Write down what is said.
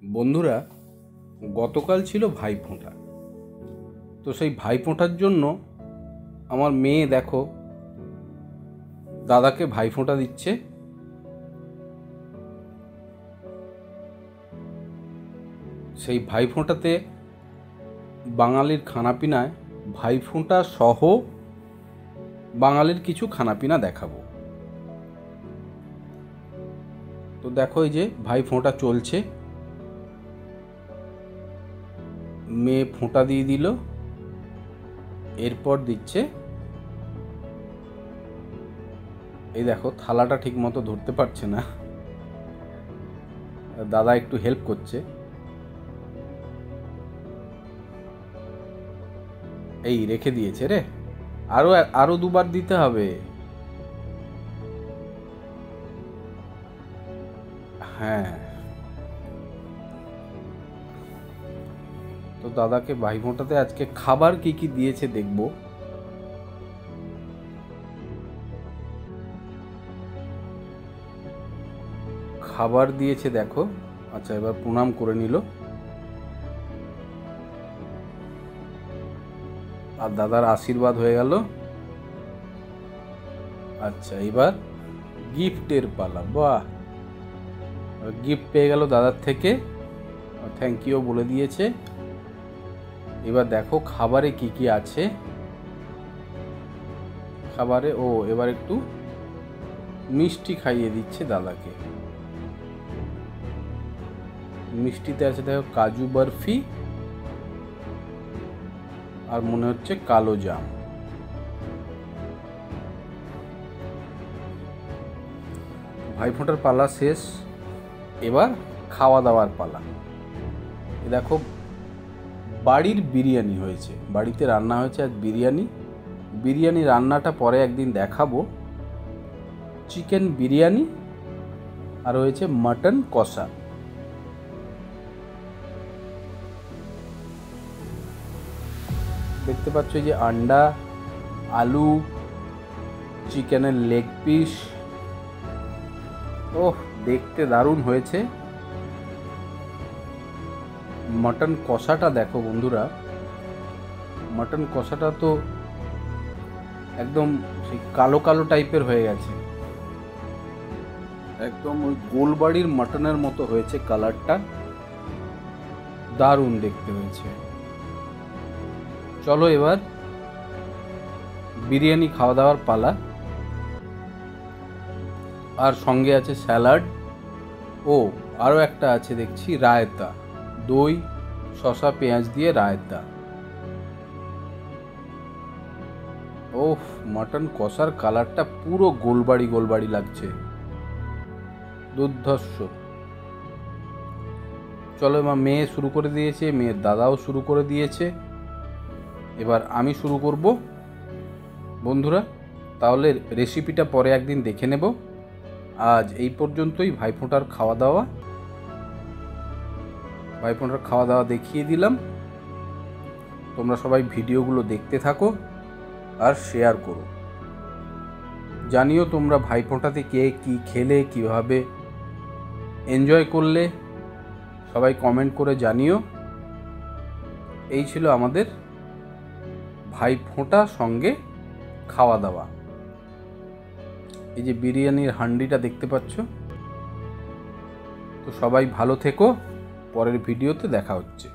বন্ধুরা, গতকাল ছিল ভাইফোঁটা। তো সেই ভাইফোঁটার জন্য আমার মেয়ে দেখো দাদাকে ভাইফোঁটা দিচ্ছে। সেই ভাইফোঁটাতে বাঙালির খানাপিনায় ভাইফোঁটা সহ বাঙালির কিছু খানাপিনা দেখাবো। তো দেখো, এই যে ভাইফোঁটা চলছে, মেয়ে ফোঁটা দিয়ে দিল, এরপর দিচ্ছে, এই দেখো থালাটা ঠিক মতো ধরতে পারছে না, দাদা একটু হেল্প করছে। এই রেখে দিয়েছে রে, আরো দুবার দিতে হবে। হ্যাঁ, তো দাদাকে ভাইফোঁটাতে আজকে খাবার কি কি দিয়েছে দেখবো। খাবার দিয়েছে দেখো। আচ্ছা, এবার প্রণাম করে নিল, আর দাদার আশীর্বাদ হয়ে গেল। আচ্ছা, এবার গিফটের পালা। বাহ, গিফট পেয়ে গেল দাদার থেকে, থ্যাংক ইউ বলে দিয়েছে। এবার দেখো খাবারে কি কি আছে। খাবারে এবার একটু মিষ্টি খাইয়ে দিচ্ছে দাদাকে। মিষ্টিতে আছে দেখো কাজু বরফি আর মনে হচ্ছে কালো জাম। ভাইফোঁটার পালা শেষ, এবার খাওয়া দাওয়ার পালা। দেখো বাড়ির বিরিয়ানি হয়েছে, বাড়িতে রান্না হয়েছে আজ বিরিয়ানি রান্নাটা পরে একদিন দেখাবো। চিকেন বিরিয়ানি আর হয়েছে মাটন কষা। দেখতে পাচ্ছ যে আন্ডা, আলু, চিকেনের লেগ পিস। দেখতে দারুণ হয়েছে। মাটন কষাটা দেখো বন্ধুরা, মাটন কষাটা তো একদম সেই কালো কালো টাইপের হয়ে গেছে, একদম ওই গোলবাড়ির মাটনের মতো হয়েছে কালারটা, দারুণ দেখতে হয়েছে। চলো এবার বিরিয়ানি খাওয়া দাওয়ার পালা। আর সঙ্গে আছে স্যালাড, আরও একটা আছে দেখছি রায়তা, দই শসা পেঁয়াজ দিয়ে রায়তা। মাটন কষার কালারটা পুরো গোলবাড়ি লাগছে, দুর্ধর্ষ। চলো, এবার মেয়ে শুরু করে দিয়েছে, মেয়ের দাদাও শুরু করে দিয়েছে, এবার আমি শুরু করব। বন্ধুরা, তাহলে রেসিপিটা পরে একদিন দেখে নেব। আজ এই পর্যন্তই ভাইফোঁটার খাওয়া দাওয়া দেখিয়ে দিলাম। তোমরা সবাই ভিডিওগুলো দেখতে থাকো আর শেয়ার করো। জানিও তোমরা ভাইফোঁটাতে কে কী খেলে, কীভাবে এনজয় করলে, সবাই কমেন্ট করে জানিও। এই ছিল আমাদের ভাইফোঁটা সঙ্গে খাওয়া দাওয়া। এই যে বিরিয়ানির হান্ডিটা দেখতে পাচ্ছ। তো সবাই ভালো থেকো, পরের ভিডিওতে দেখা হচ্ছে।